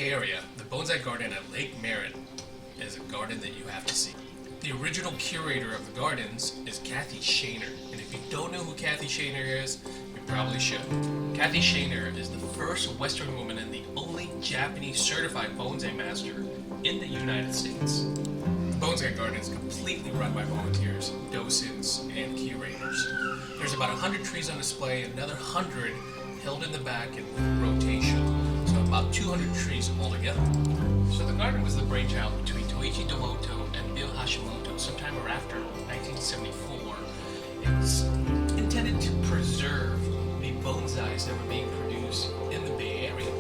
Bay Area, the Bonsai Garden at Lake Merritt is a garden that you have to see. The original curator of the gardens is Kathy Shaner, and if you don't know who Kathy Shaner is, you probably should. Kathy Shaner is the first Western woman and the only Japanese certified bonsai master in the United States. The Bonsai Garden is completely run by volunteers, docents, and curators. There's about 100 trees on display, another 100 held in the back in rotation, so about 200 trees altogether. So the garden was the brainchild between Toichi Domoto and Bill Hashimoto sometime after 1974. It's intended to preserve the bonsais that were being produced in the Bay Area.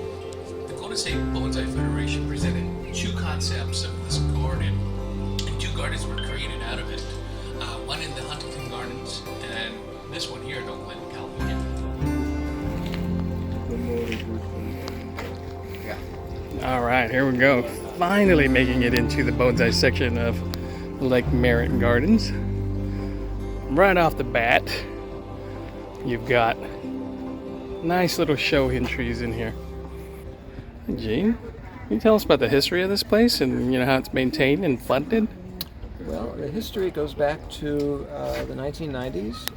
The Golden State Bonsai Federation presented two concepts of this garden, and two gardens were created out of it. One in the Huntington Gardens, and this one here in Oakland, California. All right, here we go. Finally making it into the bonsai section of Lake Merritt Gardens. Right off the bat, you've got nice little show-in trees in here. Gene, can you tell us about the history of this place and how it's maintained and funded? Well, the history goes back to the 1990s.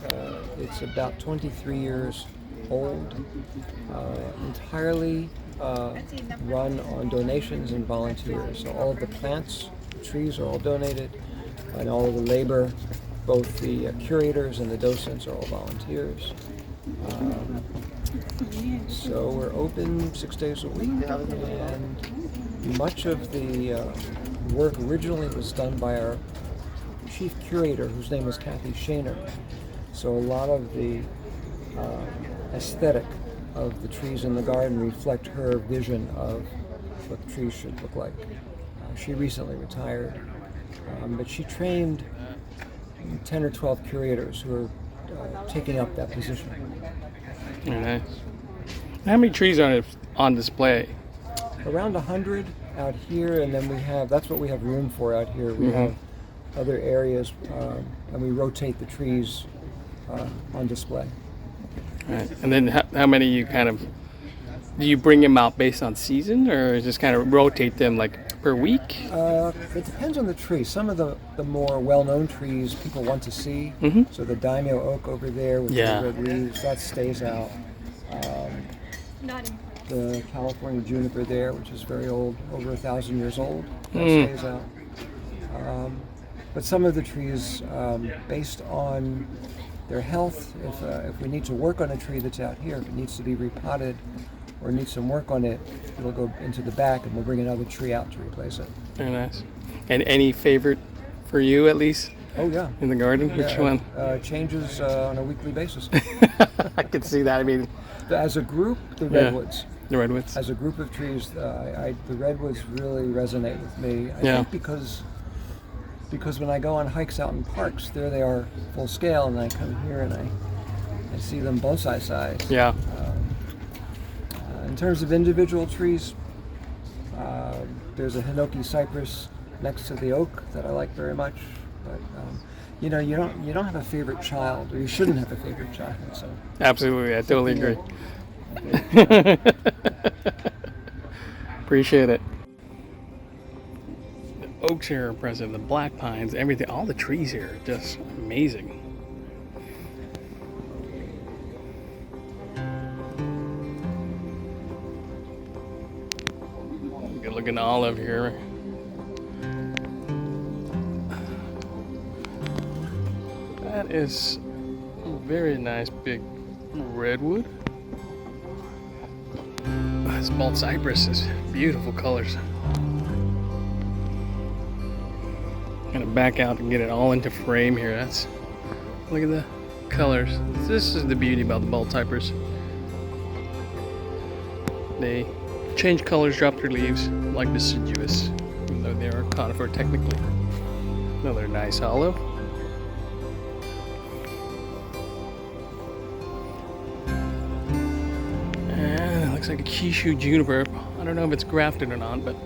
It's about 23 years old, entirely run on donations and volunteers. So all of the plants, the trees are all donated, and all of the labor, both the curators and the docents are all volunteers. So we're open 6 days a week, and much of the work originally was done by our chief curator, whose name was Kathy Shaner. So a lot of the aesthetic of the trees in the garden reflect her vision of what the trees should look like. She recently retired, but she trained 10 or 12 curators who are taking up that position. Very nice. How many trees are on display? Around 100 out here, and then that's what we have room for out here. We have other areas, and we rotate the trees on display. Right. And then how many do you bring them out based on season, or just kind of rotate them like per week? It depends on the tree. Some of the more well-known trees people want to see. So the daimyo oak over there with the red leaves, that stays out. The California juniper there, which is very old, over 1,000 years old, that stays out. But some of the trees, based on their health, if we need to work on a tree that's out here, if it needs to be repotted or needs some work on it, it'll go into the back and we'll bring another tree out to replace it. Very nice. And any favorite for you, at least? Oh, yeah. In the garden? Which one? Changes on a weekly basis. I can see that. I mean, as a group, the redwoods. The redwoods. As a group of trees, the redwoods really resonate with me. I think because when I go on hikes out in parks, there they are full scale, and I come here and I see them bonsai size. Yeah. In terms of individual trees, there's a hinoki cypress next to the oak that I like very much. But you don't have a favorite child, or you shouldn't have a favorite child. So absolutely, I totally agree. Appreciate it. The oaks here are impressive. The black pines, everything, all the trees here are just amazing. Good looking olive here. That is a very nice big redwood. This bald cypress is beautiful colors. Gonna back out and get it all into frame here. Look at the colors. This is the beauty about the bald cypress. They change colors, drop their leaves like deciduous, even though they are conifer technically. Another nice olive. Looks like a Kishu juniper. I don't know if it's grafted or not, but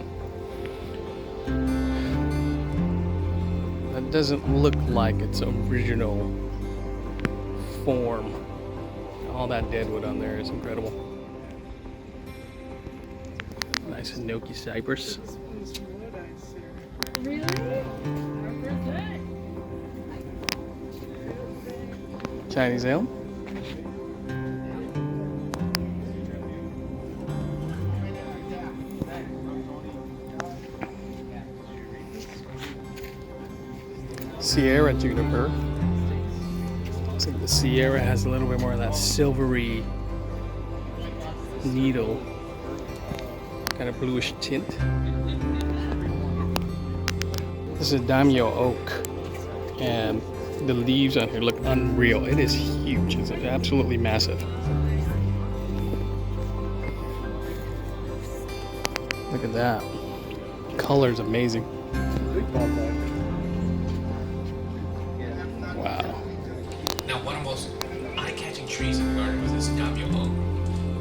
that doesn't look like its original form. All that deadwood on there is incredible. Nice nice Hinoki cypress. Chinese elm. Sierra juniper. Looks like the Sierra has a little bit more of that silvery needle, kind of bluish tint. This is Daimyo oak, and the leaves on here look unreal. It is huge. It's absolutely massive. Look at that. Color's amazing. Wow. Now, one of the most eye-catching trees in the garden was this Daimyo oak.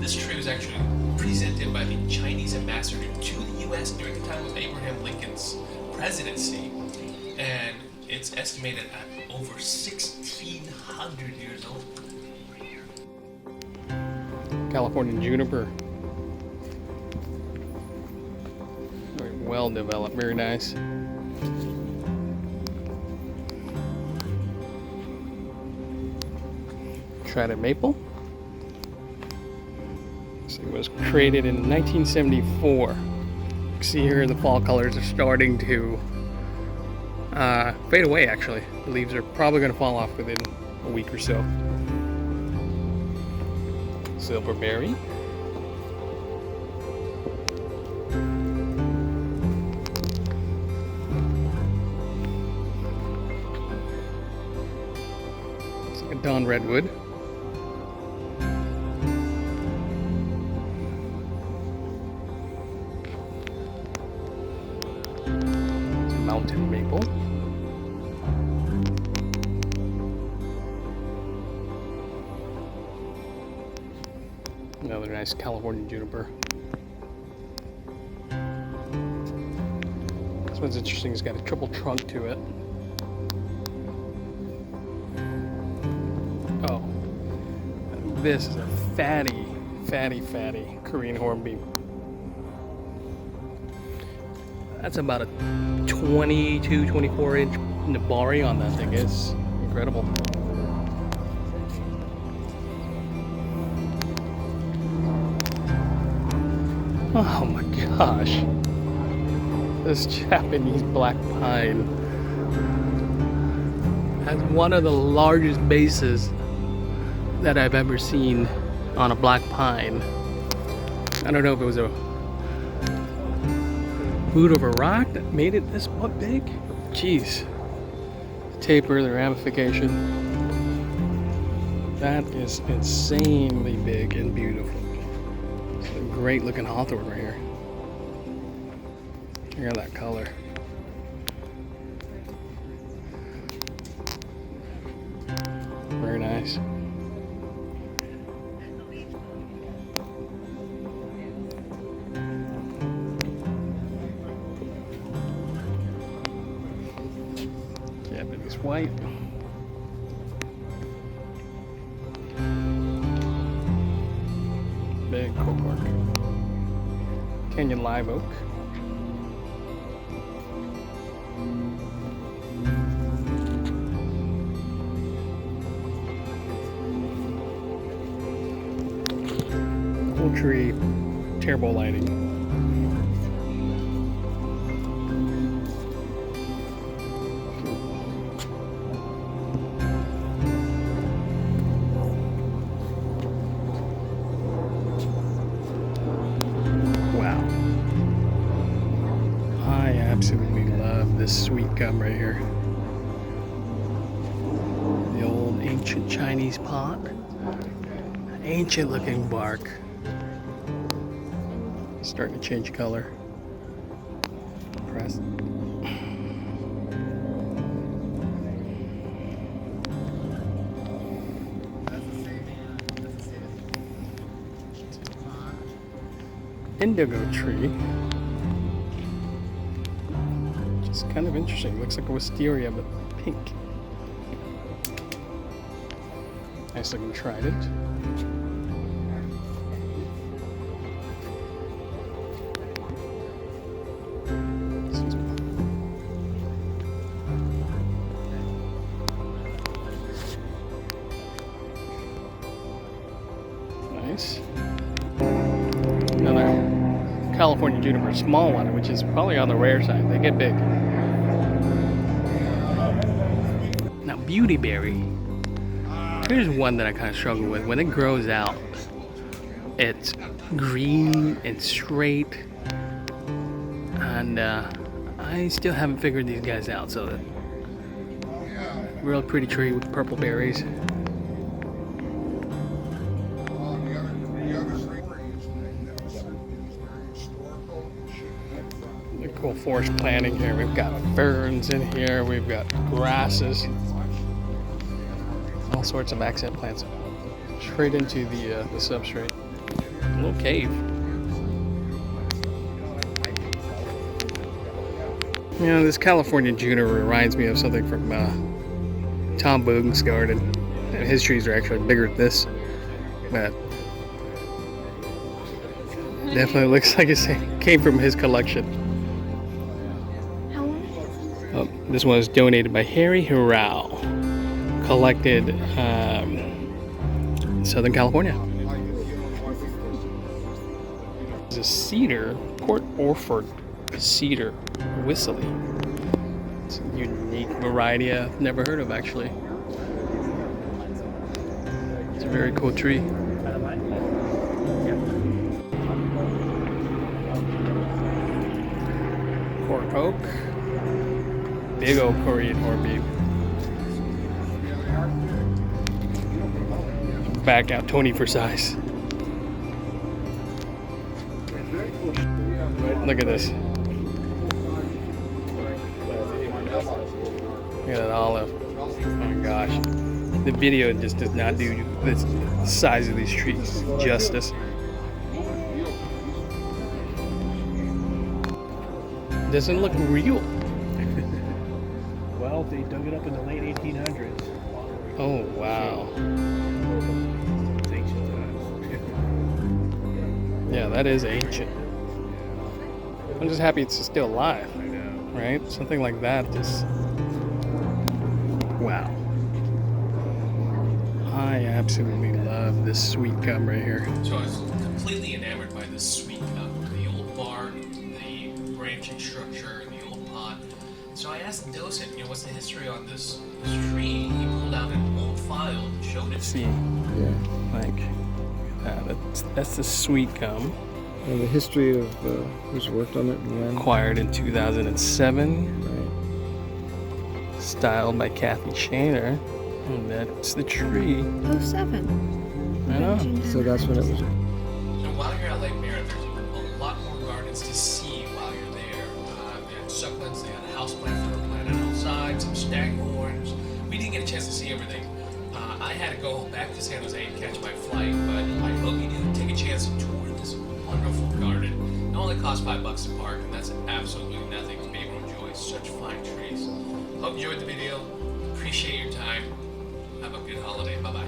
This tree was actually presented by the Chinese ambassador to the U.S. during the time of Abraham Lincoln's presidency, and it's estimated at over 1,600 years old. California juniper. Very well developed, very nice. Curated maple. So it was created in 1974. You can see here the fall colors are starting to fade away actually. The leaves are probably going to fall off within a week or so. Silverberry. It's like a dawn redwood. Mountain maple. Another nice California juniper. This one's interesting. It's got a triple trunk to it. Oh, this is a fatty Korean hornbeam. That's about a 22, 24 inch nabari on that thing. It's incredible. Oh my gosh. This Japanese black pine has one of the largest bases that I've ever seen on a black pine. I don't know if it was a root of a rock that made it this big. Jeez. The taper, the ramification. That is insanely big and beautiful. It's a great looking hawthorn right here. Look at that color. Very nice. Japanese white. Big cork. Canyon live oak. Tree, terrible lighting. Wow. I absolutely love this sweet gum right here. The old ancient Chinese pot. Ancient looking bark. Starting to change color. Press. Indigo tree. Which is kind of interesting. Looks like a wisteria, but pink. Nice looking trident. berries. Another California juniper, small one, which is probably on the rare side. They get big. Now, beautyberry. Here's one that I kind of struggle with. When it grows out, it's green and straight, and I still haven't figured these guys out. So, real pretty tree with purple berries. Cool forest planting here. We've got ferns in here. We've got grasses, all sorts of accent plants. Straight into the substrate. A little cave. You know, this California juniper reminds me of something from Tom Boone's garden. His trees are actually bigger than this, but definitely looks like it came from his collection. Oh, this one was donated by Harry Hirao, collected in Southern California. There's a cedar, Port Orford cedar whistly. It's a unique variety I've never heard of, actually. It's a very cool tree. Cork oak. Big old Korean hornbeam. Back out Tony for size. Look at this. Look at that olive. Oh my gosh. The video just does not do the size of these trees justice. Doesn't look real. Well, they dug it up in the late 1800s. Oh, wow. It's ancient times. Yeah, that is ancient. I'm just happy it's still alive. I know. Right? Something like that just... Wow. I absolutely love this sweet gum right here. So I was completely enamored by this sweet cup, the old bark, the branching structure, the old pot. So I asked the docent, what's the history on this tree? He pulled out an old file and showed it to See, me. like, that's the sweet gum. And the history of who's worked on it and when. Acquired in 2007. Right. Styled by Kathy Shaner. And that's the tree. 07. I know. So that's when it was. So while you're at Lake Merritt, there's a lot more gardens to see while you're there. They had succulents, they had houseplants that were planted outside, some staghorns. We didn't get a chance to see everything. I had to go back to San Jose and catch my flight, but I hope you do take a chance to tour this wonderful garden. It only costs $5 to park, and that's absolutely nothing to be able to enjoy such fine trees. Hope you enjoyed the video. Appreciate your time. Have a good holiday. Bye-bye.